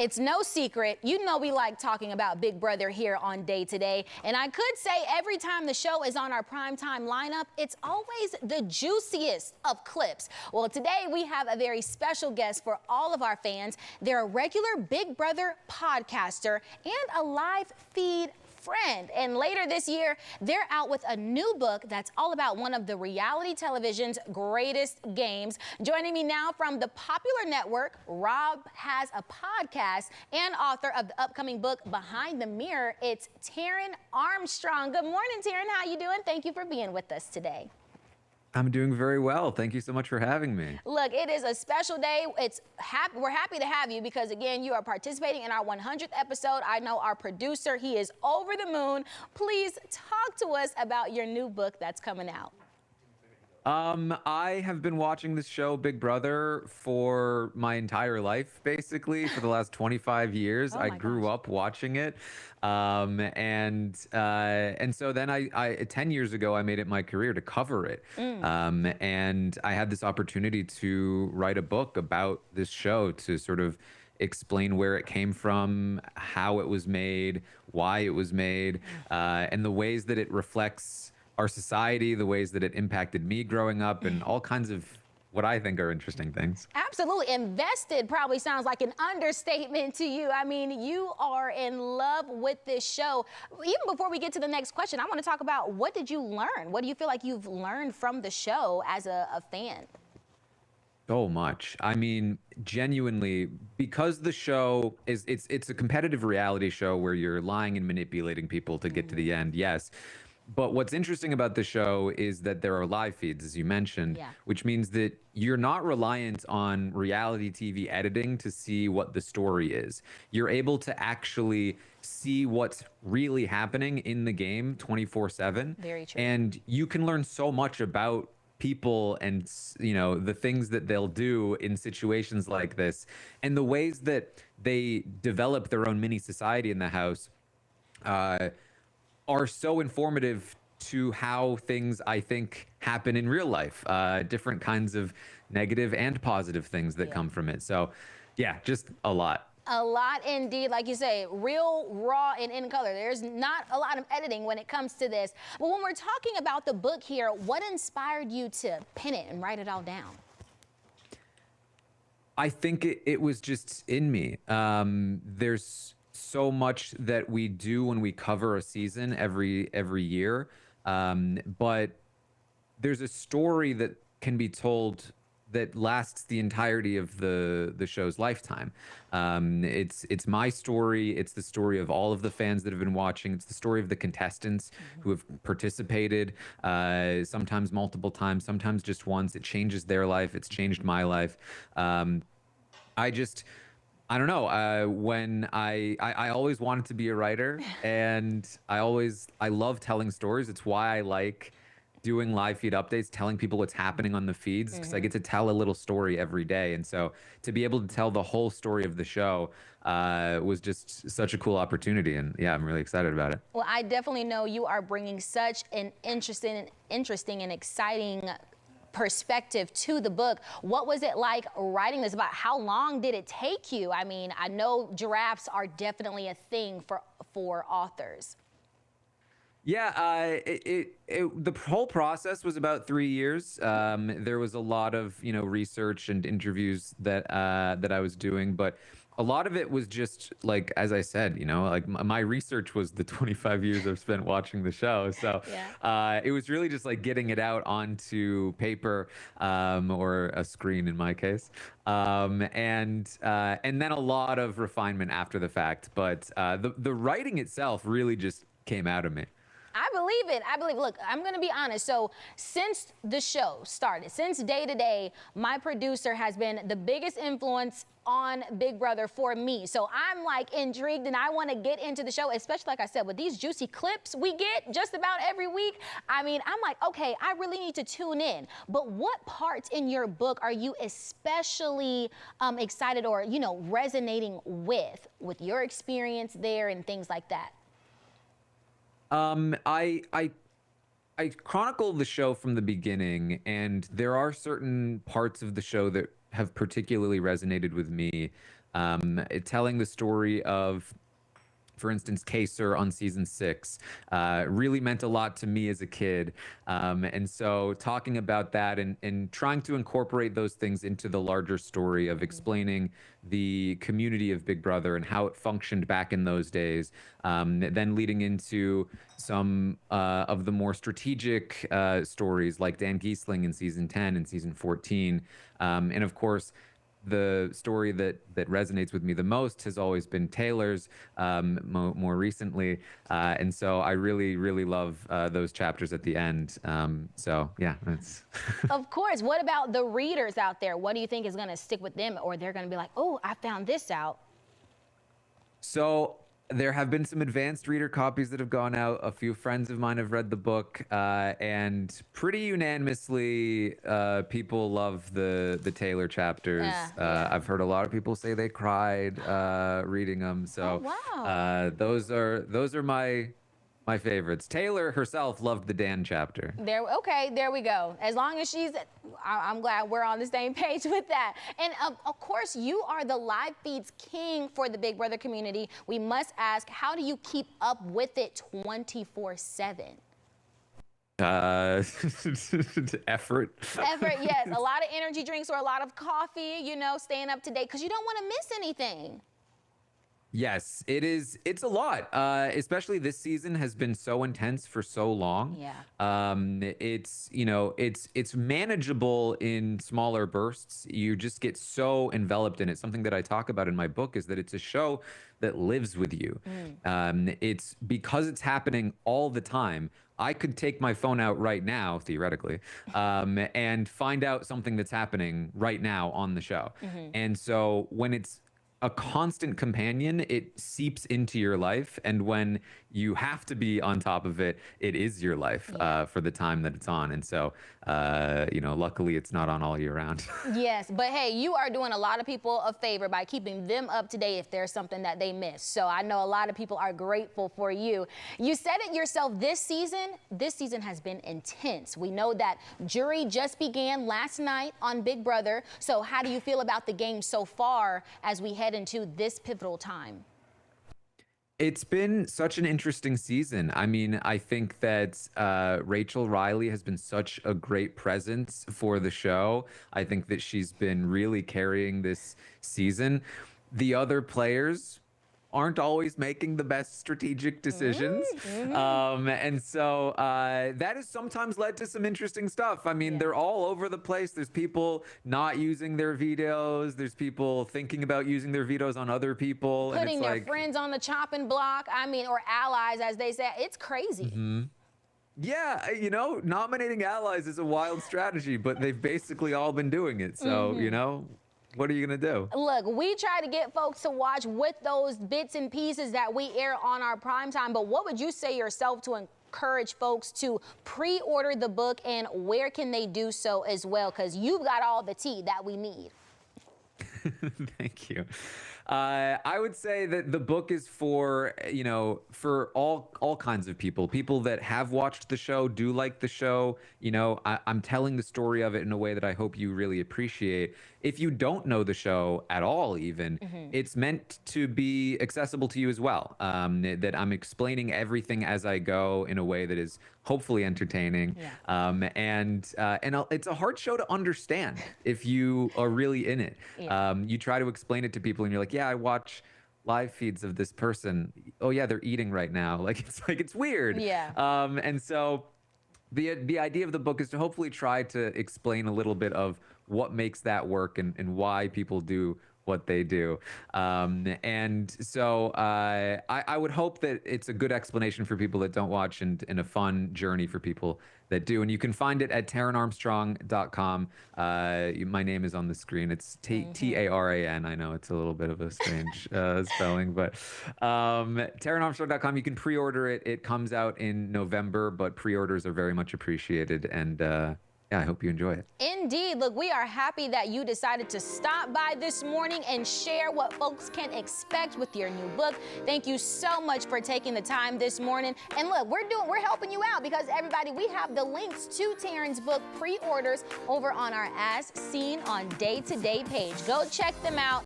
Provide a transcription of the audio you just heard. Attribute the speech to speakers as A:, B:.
A: It's no secret. You know we like talking about Big Brother here on Day to Day. And I could say every time the show is on our primetime lineup, it's always the juiciest of clips. Well, today we have a very special guest for all of our fans. They're a regular Big Brother podcaster and a live feed friend. And later this year, they're out with a new book that's all about one of the reality television's greatest games. Joining me now from the popular network, Rob has a podcast and author of the upcoming book, Behind the Mirror. It's Taran Armstrong. Good morning, Taran. How you doing? Thank you for being with us today.
B: I'm doing very well. Thank you so much for having me.
A: Look, it is a special day. We're happy to have you because, again, you are participating in our 100th episode. I know our producer, he is over the moon. Please talk to us about your new book that's coming out.
B: I have been watching this show, Big Brother, for my entire life, basically, for the last 25 years. I grew up watching it. And so then I 10 years ago, I made it my career to cover it. And I had this opportunity to write a book about this show to sort of explain where it came from, how it was made, why it was made, and the ways that it reflects our society, the ways that it impacted me growing up, and all kinds of what I think are interesting things.
A: Absolutely. Invested probably sounds like an understatement to you. I mean, you are in love with this show. Even before we get to the next question, I want to talk about, what did you learn? What do you feel like you've learned from the show as a fan?
B: So much. I mean, genuinely, because the show is, it's a competitive reality show where you're lying and manipulating people to get to the end, yes. But what's interesting about the show is that there are live feeds, as you mentioned, which means that you're not reliant on reality TV editing to see what the story is. You're able to actually see what's really happening in the game 24/7.
A: Very true.
B: And you can learn so much about people and, you know, the things that they'll do in situations like this and the ways that they develop their own mini society in the house. Are so informative to how things, I think, happen in real life, different kinds of negative and positive things that come from it. So, yeah, just a lot.
A: A lot indeed. Like you say, real, raw, and in color. There's not a lot of editing when it comes to this. But when we're talking about the book here, what inspired you to pen it and write it all down?
B: I think it was just in me. There's so much that we do when we cover a season every year, but there's a story that can be told that lasts the entirety of the show's lifetime. It's my story. It's the story of all of the fans that have been watching. It's the story of the contestants who have participated, sometimes multiple times, sometimes just once. It changes their life. It's changed my life. I don't know, when I always wanted to be a writer, and I love telling stories. It's why I like doing live feed updates, telling people what's happening on the feeds, because I get to tell a little story every day. And so to be able to tell the whole story of the show was just such a cool opportunity. And yeah, I'm really excited about it.
A: Well, I definitely know you are bringing such an interesting and exciting perspective to the book. What was it like writing this about? How long did it take you? I mean, I know giraffes are definitely a thing for authors.
B: Yeah, the whole process was about 3 years. There was a lot of, you know, research and interviews that I was doing, but a lot of it was just like, as I said, you know, like my research was the 25 years I've spent watching the show. So it was really just like getting it out onto paper, or a screen in my case. And then a lot of refinement after the fact. But the writing itself really just came out of me.
A: I believe it. I believe. Look, I'm going to be honest. So since the show started, since Day to Day, my producer has been the biggest influence on Big Brother for me. So I'm like intrigued and I want to get into the show, especially like I said, with these juicy clips we get just about every week. I mean, I'm like, okay, I really need to tune in. But what parts in your book are you especially excited or, you know, resonating with your experience there and things like that?
B: I chronicle the show from the beginning, and there are certain parts of the show that have particularly resonated with me. telling the story of, for instance, Kaser on season 6 really meant a lot to me as a kid. And so talking about that and trying to incorporate those things into the larger story of explaining the community of Big Brother and how it functioned back in those days, then leading into some of the more strategic stories like Dan Giesling in season 10 and season 14. And of course, the story that resonates with me the most has always been Taylor's, more recently, and so I really love those chapters at the end. So yeah, that's
A: Of course. What about the readers out there? What do you think is going to stick with them, or they're going to be like, oh, I found this out?
B: so. There have been some advanced reader copies that have gone out. A few friends of mine have read the book, and pretty unanimously, people love the Taylor chapters.
A: Yeah.
B: I've heard a lot of people say they cried reading them. So
A: Oh, wow.
B: those are my favorites. Taylor herself loved the Dan chapter.
A: Okay, there we go. As long as I'm glad we're on the same page with that. And of course, you are the live feeds king for the Big Brother community. We must ask, how do you keep up with it 24/7?
B: Effort.
A: Effort, yes. A lot of energy drinks or a lot of coffee, staying up to date because you don't want to miss anything.
B: Yes, it is. It's a lot. Especially this season has been so intense for so long.
A: Yeah.
B: It's manageable in smaller bursts. You just get so enveloped in it. Something that I talk about in my book is that it's a show that lives with you. It's because it's happening all the time. I could take my phone out right now, theoretically, and find out something that's happening right now on the show. And so when it's a constant companion, it seeps into your life, and when you have to be on top of it, it is your life for the time that it's on. And so luckily it's not on all year round.
A: Yes, but hey, you are doing a lot of people a favor by keeping them up to date if there's something that they miss. So I know a lot of people are grateful for you. You said it yourself, this season has been intense. We know that jury just began last night on Big Brother. So how do you feel about the game so far as we head into this pivotal time?
B: It's been such an interesting season. I mean, I think that Rachel Riley has been such a great presence for the show. I think that she's been really carrying this season. The other players aren't always making the best strategic decisions. And so that has sometimes led to some interesting stuff. I mean, they're all over the place. There's people not using their vetoes. There's people thinking about using their vetoes on other people.
A: Putting
B: and
A: their
B: like,
A: friends on the chopping block, or allies, as they say. It's crazy.
B: Yeah, nominating allies is a wild strategy, but they've basically all been doing it. So, what are you going to do?
A: Look, we try to get folks to watch with those bits and pieces that we air on our primetime, but what would you say yourself to encourage folks to pre-order the book, and where can they do so as well? Because you've got all the tea that we need.
B: Thank you. I would say that the book is for all kinds of people that have watched the show, do like the show. I'm telling the story of it in a way that I hope you really appreciate. If you don't know the show at all, even, it's meant to be accessible to you as well. That I'm explaining everything as I go in a way that is hopefully entertaining. And it's a hard show to understand if you are really in it. You try to explain it to people and you're like, yeah, I watch live feeds of this person. Oh yeah, they're eating right now. It's weird. And so the idea of the book is to hopefully try to explain a little bit of what makes that work and why people do what they do. And so I would hope that it's a good explanation for people that don't watch and a fun journey for people that do. And you can find it at TaranArmstrong.com. My name is on the screen. It's Taran. I know it's a little bit of a strange spelling, but TaranArmstrong.com. You can pre-order it. It comes out in November, but pre-orders are very much appreciated. And yeah, I hope you enjoy it.
A: Indeed. Look, we are happy that you decided to stop by this morning and share what folks can expect with your new book. Thank you so much for taking the time this morning. And look, we're helping you out because everybody, we have the links to Taran's book pre-orders over on our As Seen on Day to Day page. Go check them out.